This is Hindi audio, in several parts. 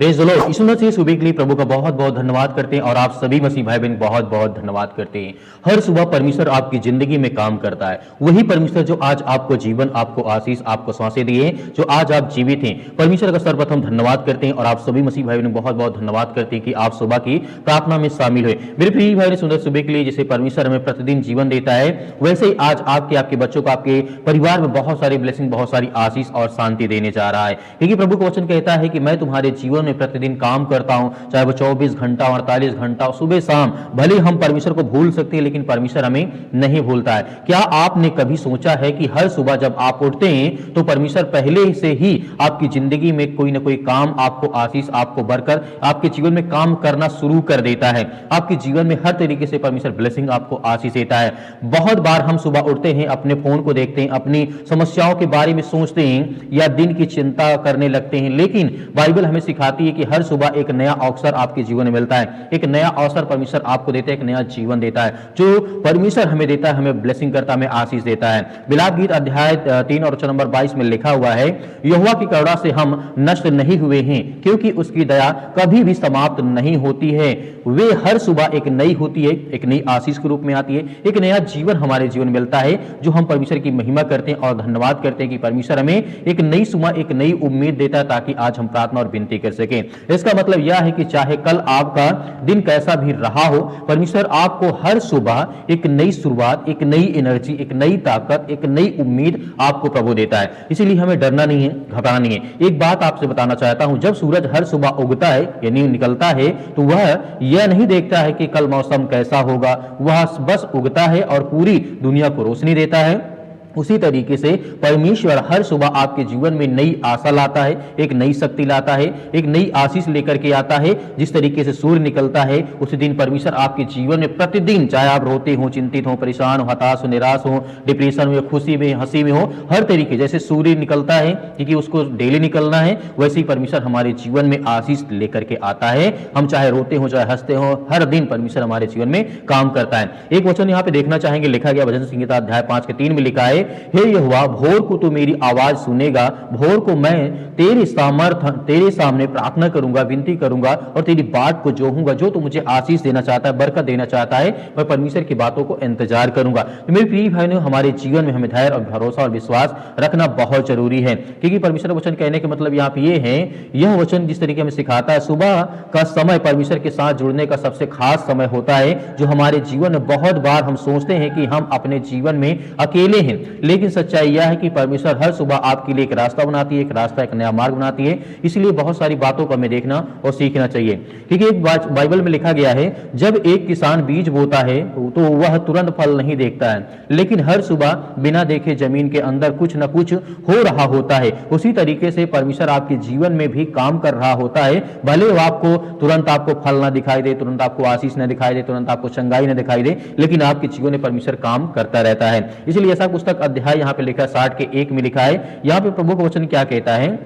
Praise the lord. Yeshu Masih सुबह के लिए प्रभु का बहुत बहुत धन्यवाद करते हैं और आप सभी मसीह भाई बहन बहुत बहुत धन्यवाद करते हैं। हर सुबह परमेश्वर आपकी जिंदगी में काम करता है। वही परमेश्वर जो आज आपको जीवन, आपको आशीष, आपको सांसें दिए, जो आज आप जीवित हैं, परमेश्वर का सर्वप्रथम धन्यवाद करते हैं और आप सभी मसीह भाई बहन बहुत बहुत धन्यवाद करते हैं कि आप सुबह की प्रार्थना में शामिल हुए। मेरे प्रिय भाई, सुंदर सुबह के लिए जैसे परमेश्वर हमें प्रतिदिन जीवन देता है, वैसे ही आज आपके बच्चों को, आपके परिवार में बहुत सारी ब्लेसिंग, बहुत सारी आशीष और शांति देने जा रहा है। क्योंकि प्रभु का वचन कहता है कि मैं तुम्हारे जीवन में प्रतिदिन काम करता हूं, चाहे वो 24 घंटा, 48 घंटा, सुबह शाम। भले हम परमेश्वर को भूल सकते हैं, लेकिन परमेश्वर हमें नहीं भूलता है। क्या आपने कभी सोचा है कि हर सुबह जब आप उठते हैं तो परमेश्वर पहले से ही आपकी जिंदगी में कोई ना कोई काम, आपको आशीष, आपको बरकत, आपके जीवन में काम करना शुरू कर देता है। आपके जीवन में हर तरीके से परमेश्वर ब्लेसिंग, आपको आशीष देता है। बहुत बार हम सुबह उठते हैं, अपने फोन को देखते हैं, अपनी समस्याओं के बारे में सोचते हैं या दिन की चिंता करने लगते हैं, लेकिन बाइबल हमें सिखाती है कि हर सुबह एक नया अवसर आपके जीवन में मिलता है। एक नया अवसर परमेश्वर आपको देता है, एक नया जीवन देता है। जो परमेश्वर हमें देता है, हमें ब्लेसिंग करता है, हमें आशीष देता है। बिलाप गीत अध्याय 3 और वचन नंबर 22 में लिखा हुआ है, यहोवा की करुणा से हम नष्ट नहीं हुए हैं, क्योंकि उसकी दया कभी भी समाप्त नहीं होती है। वे हर सुबह एक नई होती है, एक नई आशीष के रूप में आती है, एक नया जीवन हमारे जीवन में मिलता है, जो हम परमेश्वर की महिमा करते हैं और धन्यवाद करते हैं कि परमेश्वर हमें एक नई सुबह, एक नई उम्मीद देता है, ताकि आज हम प्रार्थना और विनती कर सकें। इसका मतलब यह है कि चाहे कल आपका दिन कैसा भी रहा हो, परमेश्वर आपको हर सुबह एक नई शुरुआत, एक नई एनर्जी, एक नई ताकत, एक नई उम्मीद आपको प्रभु देता है। इसीलिए हमें डरना नहीं है, घबराना नहीं है। एक बात आपसे बताना चाहता हूं, जब सूरज हर सुबह उगता है यानी निकलता है, तो वह यह नहीं देखता है कि कल मौसम कैसा होगा, वह बस उगता है और पूरी दुनिया को रोशनी देता है। उसी तरीके से परमेश्वर हर सुबह आपके जीवन में नई आशा लाता है, एक नई शक्ति लाता है, एक नई आशीष लेकर के आता है। जिस तरीके से सूर्य निकलता है, उसी दिन परमेश्वर आपके जीवन में प्रतिदिन, चाहे आप रोते हो, चिंतित हो, परेशान हो, हताश हो, निराश हो, डिप्रेशन में, खुशी में, हंसी में हो, हर तरीके जैसे सूर्य निकलता है क्योंकि उसको डेली निकलना है, वैसे ही परमेश्वर हमारे जीवन में आशीष लेकर के आता है। हम चाहे रोते हो, चाहे हंसते हो, हर दिन परमेश्वर हमारे जीवन में काम करता है। एक वचन यहाँ पे देखना चाहेंगे, लिखा गया भजन संहिता अध्याय 5 के 3 में लिखा है, हे यहोवा, भोर को तू मेरी आवाज सुनेगा, भोर को मैं तेरे सामने प्रार्थना करूंगा, विनती करूंगा और तेरी बात को जोहूंगा। जो तू मुझे आशीष देना चाहता है, बरकत देना चाहता है, मैं परमेश्वर की बातों को इंतजार करूंगा। तो मेरे प्रिय भाइयों, हमारे जीवन में हमें धैर्य और भरोसा और विश्वास रखना बहुत जरूरी है, क्योंकि परमेश्वर वचन कहने के मतलब यहाँ पे ये है, यह वचन जिस तरीके में सिखाता है, सुबह का समय परमेश्वर के साथ जुड़ने का सबसे खास समय होता है, जो हमारे जीवन में बहुत बार हम सोचते हैं कि हम अपने जीवन में अकेले हैं, लेकिन सच्चाई यह है कि परमेश्वर हर सुबह आपके लिए एक रास्ता बनाती है, एक रास्ता, एक नया मार्ग बनाती है। इसलिए बहुत सारी बातों को हमें देखना और सीखना चाहिए, क्योंकि एक बाइबल में लिखा गया है, जब एक किसान बीज बोता है तो वह तुरंत फल नहीं देखता है, लेकिन हर सुबह बिना देखे जमीन के अंदर कुछ न कुछ हो रहा होता है। उसी तरीके से परमेश्वर आपके जीवन में भी काम कर रहा होता है। भले आपको तुरंत आपको फल ना दिखाई दे, तुरंत आपको आशीष न दिखाई दे, तुरंत आपको चंगाई न दिखाई दे, लेकिन आपके जीवन में परमेश्वर काम करता रहता है। इसलिए ऐसा पुस्तक अध्याय यहाँ पे लिखा है 60 के 1 में लिखा है, यहाँ पे प्रभु का वचन क्या कहता है,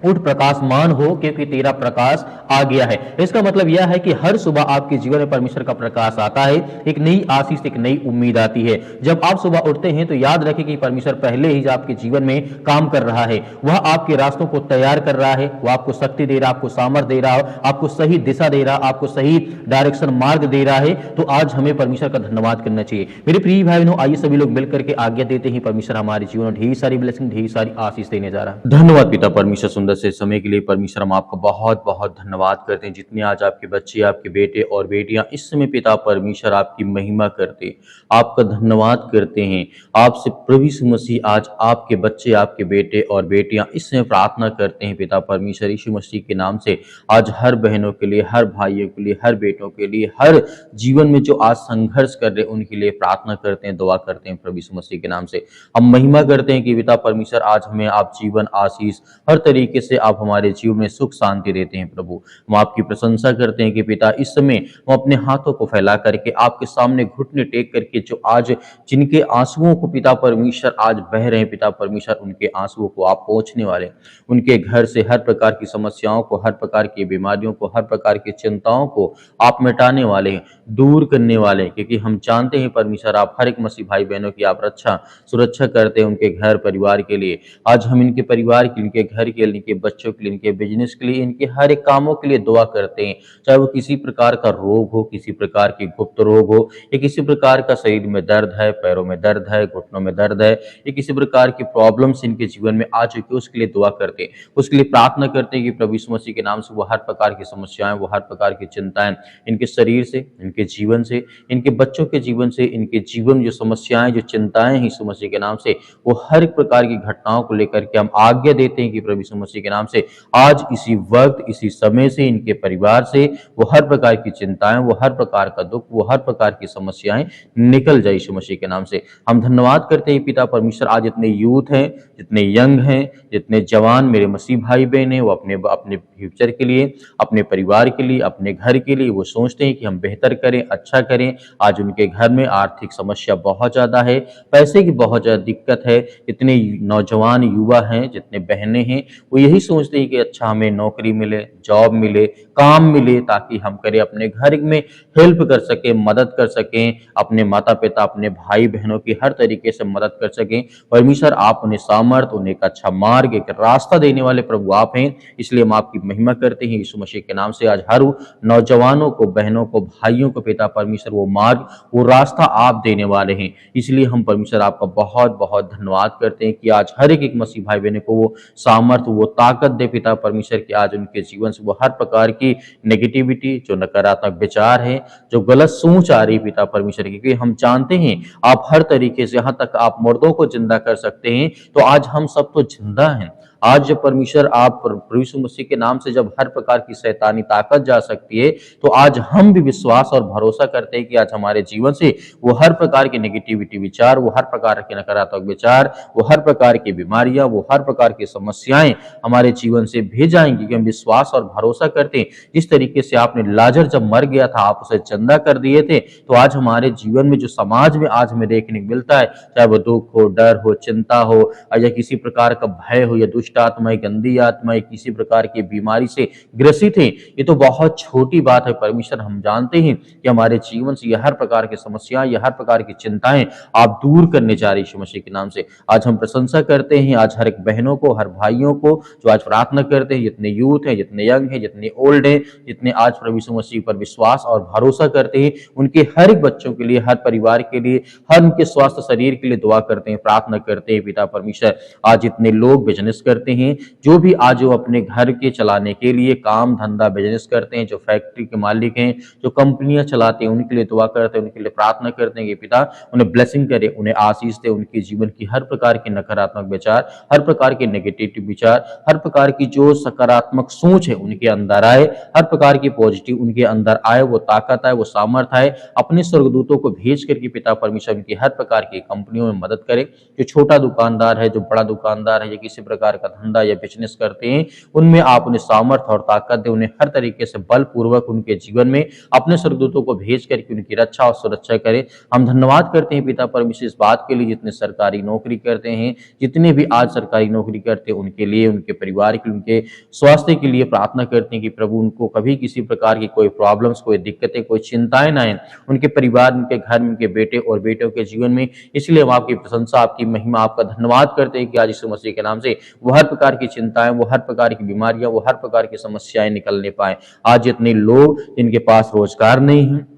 उठ प्रकाशमान हो, क्योंकि तेरा प्रकाश आ गया है। इसका मतलब यह है कि हर सुबह आपके जीवन में परमेश्वर का प्रकाश आता है, एक नई आशीष, एक नई उम्मीद आती है। जब आप सुबह उठते हैं तो याद रखें कि परमेश्वर पहले ही आपके जीवन में काम कर रहा है, वह आपके रास्तों को तैयार कर रहा है, वह आपको शक्ति दे रहा है, आपको सामर्थ्य दे रहा है, आपको सही दिशा दे रहा है, आपको सही डायरेक्शन मार्ग दे रहा है। तो आज हमें परमेश्वर का धन्यवाद करना चाहिए। मेरे प्रिय भाई बहनों, आइए सभी लोग मिलकर के आज्ञा देते हैं, परमेश्वर हमारे जीवन में ढेर सारी ब्लेसिंग, ढेर सारी आशीष देने जा रहा है। धन्यवाद पिता परमेश्वर, सुंदर से समय के लिए परमेश्वर हम आपका बहुत बहुत धन्यवाद करते हैं। जितने आज आपके बच्चे, आपके बेटे और बेटियां इस समय पिता परमेश्वर आपकी महिमा करते हैं, आपका धन्यवाद करते हैं। आपसे प्रभु यीशु मसीह आज आपके बच्चे, आपके बेटे और बेटियां इस समय प्रार्थना करते हैं पिता परमेश्वर यीशु मसीह के नाम से। आज हर बहनों के लिए, हर भाइयों के लिए, हर बेटों के लिए, हर जीवन में जो आज संघर्ष कर रहे उनके लिए प्रार्थना करते हैं, दुआ करते हैं प्रभु यीशु मसीह के नाम से। हम महिमा करते हैं कि पिता परमेश्वर आज हमें आप जीवन, आशीष, हर तरीके से आप हमारे जीवन में सुख शांति देते हैं। प्रभु हम आपकी प्रशंसा करते हैं कि पिता इस समय हम अपने हाथों को फैला करके आपके सामने घुटने टेक करके, जो आज जिनके आंसुओं को पिता परमेश्वर आज बह रहे हैं, पिता परमेश्वर उनके आंसुओं को आप पहुंचने वाले, उनके घर से हर प्रकार की समस्याओं को, हर प्रकार की बीमारियों को, हर प्रकार की चिंताओं को आप मिटाने वाले हैं, दूर करने वाले हैं, क्योंकि हम जानते हैं परमेश्वर आप हर एक मसीह भाई बहनों की आप रक्षा सुरक्षा करते हैं उनके घर परिवार के लिए। आज हम इनके परिवार के, इनके घर के, इनके इनके बच्चों के लिए, इनके बिजनेस के लिए, इनके हर एक कामों के लिए दुआ करते हैं। चाहे वो किसी प्रकार का रोग हो, किसी प्रकार की गुप्त रोग हो, या किसी प्रकार का शरीर में दर्द है, पैरों में दर्द है, घुटनों में दर्द है, या किसी प्रकार की प्रॉब्लम्स इनके जीवन में आ चुकी है, उसके लिए दुआ करते हैं। उसके लिए प्रार्थना करते हैं कि प्रभु यीशु मसीह के नाम से वो हर प्रकार की समस्याएं, वो हर प्रकार की चिंताएं इनके शरीर से, इनके जीवन से, इनके बच्चों के जीवन से, इनके जीवन में जो समस्याएं, जो चिंताएं हैं यीशु मसीह के नाम से, वो हर एक प्रकार की घटनाओं को लेकर के हम आज्ञा देते हैं कि प्रभु यीशु मसीह के नाम से आज इसी वक्त, इसी समय से इनके परिवार से वो हर प्रकार की चिंताएं, वो हर प्रकार का दुख, वो हर प्रकार की समस्याएं निकल जाए यीशु मसीह के नाम से। हम धन्यवाद करते हैं पिता परमेश्वर, आज जितने यूथ हैं, जितने यंग हैं, जितने जवान मेरे मसीह भाई बहन हैं, वो अपने अपने फ्यूचर के लिए, अपने परिवार के लिए, अपने घर के लिए वो सोचते हैं कि हम बेहतर करें, अच्छा करें। आज उनके घर में आर्थिक समस्या बहुत ज्यादा है, पैसे की बहुत ज्यादा दिक्कत है। जितने नौजवान युवा हैं, जितने बहनें हैं, वो यही सोचते हैं कि अच्छा हमें नौकरी मिले, जॉब मिले, काम मिले, ताकि हम करें अपने घर में हेल्प कर सकें, मदद कर सकें, अपने माता पिता, अपने भाई बहनों की हर तरीके से मदद कर सकें। परमेश्वर आप उन्हें सामर्थ, उन्हें एक अच्छा मार्ग, एक रास्ता देने वाले प्रभु आप हैं, इसलिए हम आपकी महिमा करते हैं यीशु मसीह के नाम से। आज हर नौजवानों को, बहनों को, भाइयों को पिता परमेश्वर वो मार्ग, वो रास्ता आप देने वाले हैं, इसलिए हम परमेश्वर आपका बहुत बहुत धन्यवाद करते हैं कि आज हर एक मसीह भाई बहनों को वो सामर्थ, वो ताकत दे पिता परमेश्वर की आज उनके जीवन से वो हर प्रकार की नेगेटिविटी, जो नकारात्मक विचार है, जो गलत सोच आ रही पिता परमेश्वर की, क्योंकि हम जानते हैं आप हर तरीके से, यहाँ तक आप मुर्दों को जिंदा कर सकते हैं, तो आज हम सब तो जिंदा हैं। आज जब परमेश्वर आप प्रभु यीशु मसीह के नाम से जब हर प्रकार की शैतानी ताकत जा सकती है, तो आज हम भी विश्वास और भरोसा करते हैं कि आज हमारे जीवन से वो हर प्रकार के नेगेटिविटी विचार, वो हर प्रकार के नकारात्मक विचार, वो हर प्रकार की बीमारियां, वो हर प्रकार की समस्याएं हमारे जीवन से भेज जाएंगी, क्योंकि हम विश्वास और भरोसा करते हैं। जिस तरीके से आपने लाजर जब मर गया था, आप उसे जिंदा कर दिए थे, तो आज हमारे जीवन में जो समाज में आज हमें देखने को मिलता है, चाहे वो दुख हो, डर हो, चिंता हो, या किसी प्रकार का भय हो, या दुष्ट आत्माएं, गंदी आत्माएं किसी प्रकार की बीमारी से ग्रसित हैं, ये तो बहुत छोटी बात है परमेश्वर। हम जानते हैं कि हमारे जीवन से यह हर प्रकार की समस्याएं, यह हर प्रकार की चिंताएं आप दूर करने जा रहे यीशु मसीह के नाम से। आज हम प्रशंसा करते हैं आज हर एक बहनों को, हर भाइयों को जो आज प्रार्थना करते हैं, जितने यूथ हैं, जितने यंग हैं, जितने ओल्ड हैं, जितने आज प्रभु यीशु मसीह पर विश्वास और भरोसा करते हैं, उनके हर एक बच्चों के लिए, हर परिवार के लिए, हर उनके स्वास्थ्य शरीर के लिए दुआ करते हैं, प्रार्थना करते हैं पिता परमेश्वर। आज जितने लोग बिजनेस करते हैं, जो भी आज वो अपने घर के चलाने के लिए काम धंधा बिजनेस करते हैं, जो फैक्ट्री के मालिक हैं, जो कंपनियां चलाते हैं, उनके लिए दुआ करते हैं, उनके लिए प्रार्थना करते हैं कि पिता उन्हें ब्लेसिंग करे, उन्हें आशीष दे, उनके जीवन की हर प्रकार के नकारात्मक विचार, हर प्रकार के नेगेटिव विचार, हर प्रकार की जो सकारात्मक सोच है उनके अंदर आए, हर प्रकार की पॉजिटिव उनके अंदर आए, वो ताकत आए, वो सामर्थ आए। अपने स्वर्गदूतों को भेज करके पिता परमेश्वर उनकी हर प्रकार की कंपनियों में मदद करे। जो छोटा दुकानदार है, जो बड़ा दुकानदार है, या किसी प्रकार का धंधा या बिजनेस करते हैं, उनमें आप उन्हें सामर्थ्य और ताकत दे, उन्हें हर तरीके से बलपूर्वक उनके जीवन में अपने स्वर्गदूतों को भेज करके उनकी रक्षा और सुरक्षा करे। हम धन्यवाद करते हैं पिता परमेश्वर इस बात के लिए, जितने सरकारी नौकरी करते हैं, जितने भी आज सरकारी नौकरी करते हैं, उनके लिए, उनके परिवार के, उनके स्वास्थ्य के लिए प्रार्थना करते हैं कि प्रभु उनको कभी किसी प्रकार की कोई प्रॉब्लम्स, कोई दिक्कतें, कोई चिंताएं ना आए उनके परिवार, उनके घर में, उनके बेटे और बेटियों के जीवन में। इसलिए हम आपकी प्रशंसा, आपकी महिमा, आपका धन्यवाद करते हैं कि आज यीशु मसीह के नाम से वो हर प्रकार की चिंताएं, वो हर प्रकार की बीमारियां, वो हर प्रकार की समस्याएं निकलने पाए। आज जितने लोग जिनके पास रोजगार नहीं है,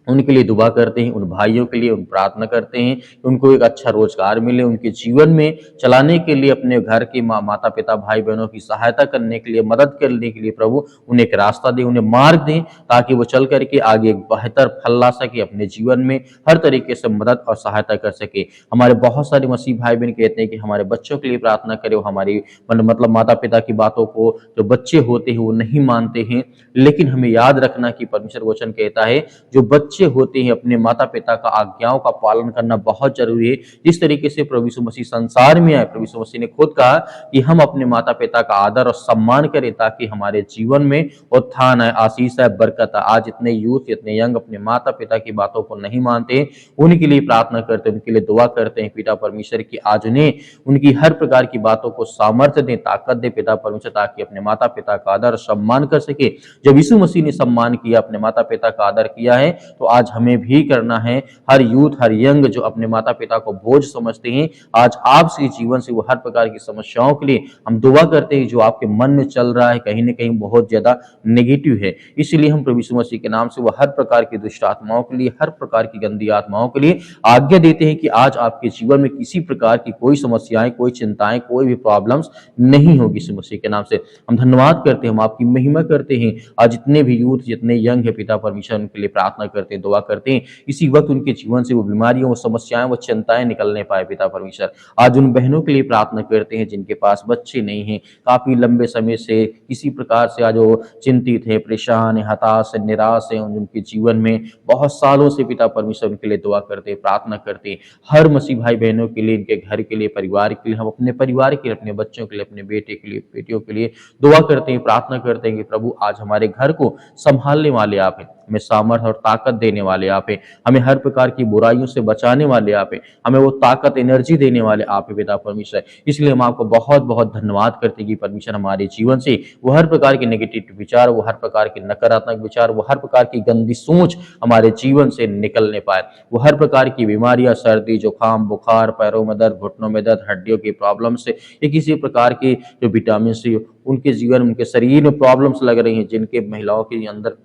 उनके लिए दुआ करते हैं, उन भाइयों के लिए उन प्रार्थना करते हैं कि उनको एक अच्छा रोजगार मिले, उनके जीवन में चलाने के लिए, अपने घर के माता पिता भाई बहनों की सहायता करने के लिए, मदद करने के लिए प्रभु उन्हें एक रास्ता दें, उन्हें मार्ग दें, ताकि वो चल करके आगे एक बेहतर फल ला सके, अपने जीवन में हर तरीके से मदद और सहायता कर सके। हमारे बहुत सारे मसीह भाई बहन कहते हैं कि हमारे बच्चों के लिए प्रार्थना करें, वो हमारी मतलब माता पिता की बातों को, जो बच्चे होते हैं वो नहीं मानते हैं, लेकिन हमें याद रखना कि परमेश्वर वचन कहता है जो बच्चे होते हैं अपने माता पिता का आज्ञाओं का पालन करना बहुत जरूरी है। जिस तरीके से प्रभु यीशु मसीह संसार में आए, प्रभु यीशु मसीह ने खुद कहा कि हम अपने माता पिता का आदर और सम्मान करें, ताकि हमारे जीवन में उत्थान आए, आशीष आए, बरकत आए। आज इतने यूथ, इतने यंग अपने माता पिता की बातों को नहीं मानते, उनके लिए प्रार्थना करते, उनके लिए दुआ करते हैं पिता परमेश्वर की आज उन्हें उनकी हर प्रकार की बातों को सामर्थ्य दे, ताकत दे पिता परमेश्वर, ताकि अपने माता पिता का आदर सम्मान कर सके। जब यीशु मसीह ने सम्मान किया, अपने माता पिता का आदर किया है, तो आज हमें भी करना है। हर यूथ, हर यंग जो अपने माता पिता को बोझ समझते हैं, आज आपसे जीवन से वो हर प्रकार की समस्याओं के लिए हम दुआ करते हैं। जो आपके मन में चल रहा है कहीं ना कहीं बहुत ज्यादा नेगेटिव है, इसलिए हम प्रभु यीशु मसीह के नाम से वो हर प्रकार की दुष्ट आत्माओं के लिए, हर प्रकार की गंदी आत्माओं के लिए आज्ञा देते हैं कि आज आपके जीवन में किसी प्रकार की कोई समस्याएं, कोई चिंताएं, कोई भी प्रॉब्लम्स नहीं होगी। यीशु मसीह के नाम से हम धन्यवाद करते हैं, हम आपकी महिमा करते हैं। आज जितने भी यूथ, जितने यंग है पिता परमेश्वर, उनके लिए प्रार्थना करते हैं, दुआ करते हैं, इसी वक्त उनके जीवन से वो बीमारियां, वो समस्याएं, वो चिंताएं निकलने पाए पिता परमेश्वर। आज उन बहनों के लिए प्रार्थना करते हैं जिनके पास बच्चे नहीं हैं, काफी लंबे समय से किसी प्रकार से आज वो चिंतित है, परेशान है, हताश है, निराश है, उनके जीवन में बहुत सालों से पिता परमेश्वर उनके लिए दुआ करते हैं, प्रार्थना करते हैं। हर मसीह भाई बहनों के लिए, इनके घर के लिए, परिवार के लिए, हम अपने परिवार के लिए, अपने बच्चों के लिए, अपने बेटे के लिए, बेटियों के लिए दुआ करते हैं, प्रार्थना करते हैं कि प्रभु आज हमारे घर को संभालने वाले आप हैं, हमें सामर्थ और ताकत देने वाले आप हैं, हमें हर प्रकार की बुराइयों से बचाने वाले आप हैं, हमें वो ताकत, एनर्जी देने वाले आप हैं पिता परमेश्वर। इसलिए हम आपको बहुत बहुत धन्यवाद करते हैं कि परमेश्वर हमारे जीवन से वो हर प्रकार के नेगेटिव विचार, वो हर प्रकार के नकारात्मक विचार, वो हर प्रकार की गंदी सोच हमारे जीवन से निकलने पाए। वो हर प्रकार की बीमारियां, सर्दी, जुकाम, बुखार, पैरों में दर्द, घुटनों में दर्द, हड्डियों की प्रॉब्लम से या किसी प्रकार की जो विटामिन सी उनके जीवन, उनके शरीर में प्रॉब्लम्स लग रही हैं, जिनके महिलाओं के अंदर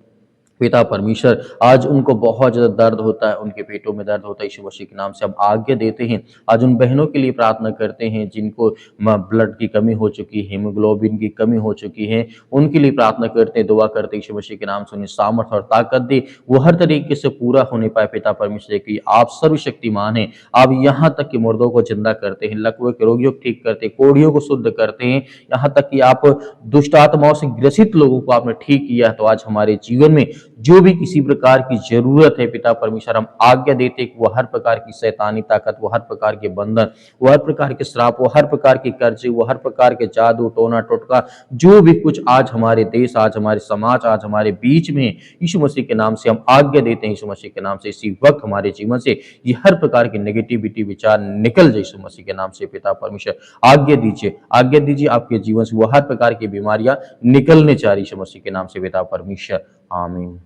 पिता परमेश्वर आज उनको बहुत ज्यादा दर्द होता है, उनके पेटों में दर्द होता है, यीशु मसीह के नाम से हम आज्ञा देते हैं। आज उन बहनों के लिए प्रार्थना करते हैं जिनको ब्लड की कमी हो चुकी है, हीमोग्लोबिन की कमी हो चुकी है, उनके लिए प्रार्थना करते हैं, दुआ करते हैं, यीशु मसीह के नाम से उन्हें सामर्थ और ताकत दे, वो हर तरीके से पूरा होने पाए पिता परमेश्वर की। आप सर्वशक्तिमान हैं, आप यहाँ तक कि मुर्दों को जिंदा करते हैं, लकवे के रोगियों को ठीक करते हैं, कोढ़ियों को शुद्ध करते हैं, यहाँ तक कि आप दुष्ट आत्माओं से ग्रसित लोगों को आपने ठीक किया। तो आज हमारे जीवन में जो भी किसी प्रकार की जरूरत है पिता परमेश्वर, हम आज्ञा देते कि वो हर प्रकार की शैतानी ताकत, वो हर प्रकार के बंधन, वो हर प्रकार के श्राप, वो हर प्रकार की कर्जे, वो हर प्रकार के जादू टोना टोटका, जो भी कुछ आज हमारे देश, आज हमारे समाज, आज हमारे बीच में, यीशु मसीह के नाम से हम आज्ञा देते हैं, यीशु मसीह के नाम से इसी वक्त हमारे जीवन से ये हर प्रकार की नेगेटिविटी विचार निकल जाए यीशु मसीह के नाम से पिता परमेश्वर। आज्ञा दीजिए, आज्ञा दीजिए, आपके जीवन से वो हर प्रकार की बीमारियां निकलने चाह रही यीशु मसीह के नाम से पिता परमेश्वर। आमीन।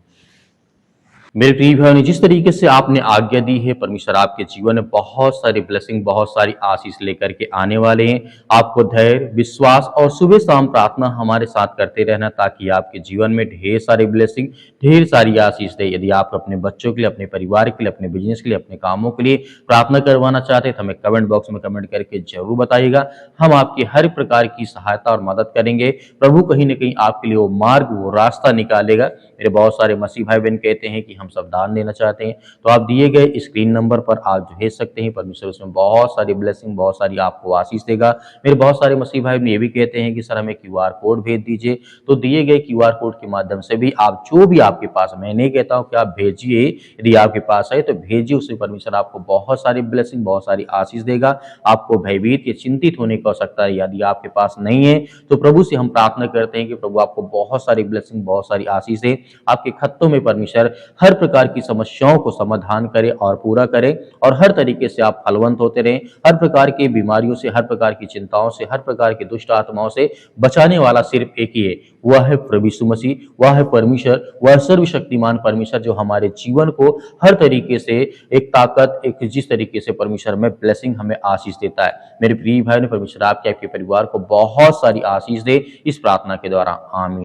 मेरे प्रिय भाइयों, जिस तरीके से आपने आज्ञा दी है, परमेश्वर आपके जीवन में बहुत सारी ब्लेसिंग, बहुत सारी आशीष लेकर के आने वाले हैं। आपको धैर्य, विश्वास और सुबह शाम प्रार्थना हमारे साथ करते रहना, ताकि आपके जीवन में ढेर सारी ब्लेसिंग, ढेर सारी आशीष दे। यदि आप अपने बच्चों के लिए, अपने परिवार के लिए, अपने बिजनेस के लिए, अपने कामों के लिए प्रार्थना करवाना चाहते हैं तो हमें कमेंट बॉक्स में कमेंट करके जरूर बताइएगा। हम आपकी हर प्रकार की सहायता और मदद करेंगे। प्रभु कहीं ना कहीं आपके लिए वो मार्ग, वो रास्ता निकालेगा। मेरे बहुत सारे मसीह भाई बहन कहते हैं कि हम सब दान देना चाहते हैं, तो आप दिए गए स्क्रीन नंबर पर आप भेज सकते हैं। परमेश्वर उसमें बहुत सारी ब्लेसिंग, बहुत सारी आपको आशीष देगा। मेरे बहुत सारे मसीह भाई ये भी कहते हैं कि सर हमें QR कोड भेज दीजिए, तो दिए गए QR कोड के माध्यम से भी आप जो भी आपके पास, मैं नहीं कहता हूं कि आप भेजिए, यदि आपके पास है तो भेजिए, उससे परमेश्वर आपको बहुत सारी ब्लेसिंग, बहुत सारी आशीष देगा। आपको भयभीत या चिंतित होने की आवश्यकता है यदि आपके पास नहीं है, तो प्रभु से हम प्रार्थना करते हैं कि प्रभु आपको बहुत सारी ब्लेसिंग, बहुत सारी आशीष दे। आपके खत्तों में परमेश्वर हर प्रकार की समस्याओं को समाधान करे और पूरा करे, और हर तरीके से आप फलवंत होते रहें। हर प्रकार की बीमारियों से, हर प्रकार की चिंताओं से, हर प्रकार की दुष्ट आत्माओं से बचाने वाला सिर्फ एक ही है, वह है प्रभु यीशु मसीह, वह है परमेश्वर, वह सर्वशक्तिमान परमेश्वर, जो हमारे जीवन को हर तरीके से एक ताकत, एक जिस तरीके से परमेश्वर में ब्लेसिंग, हमें आशीष देता है। मेरे प्रिय भाई ने, परमेश्वर आपके परिवार को बहुत सारी आशीष दे इस प्रार्थना के द्वारा। आमीन।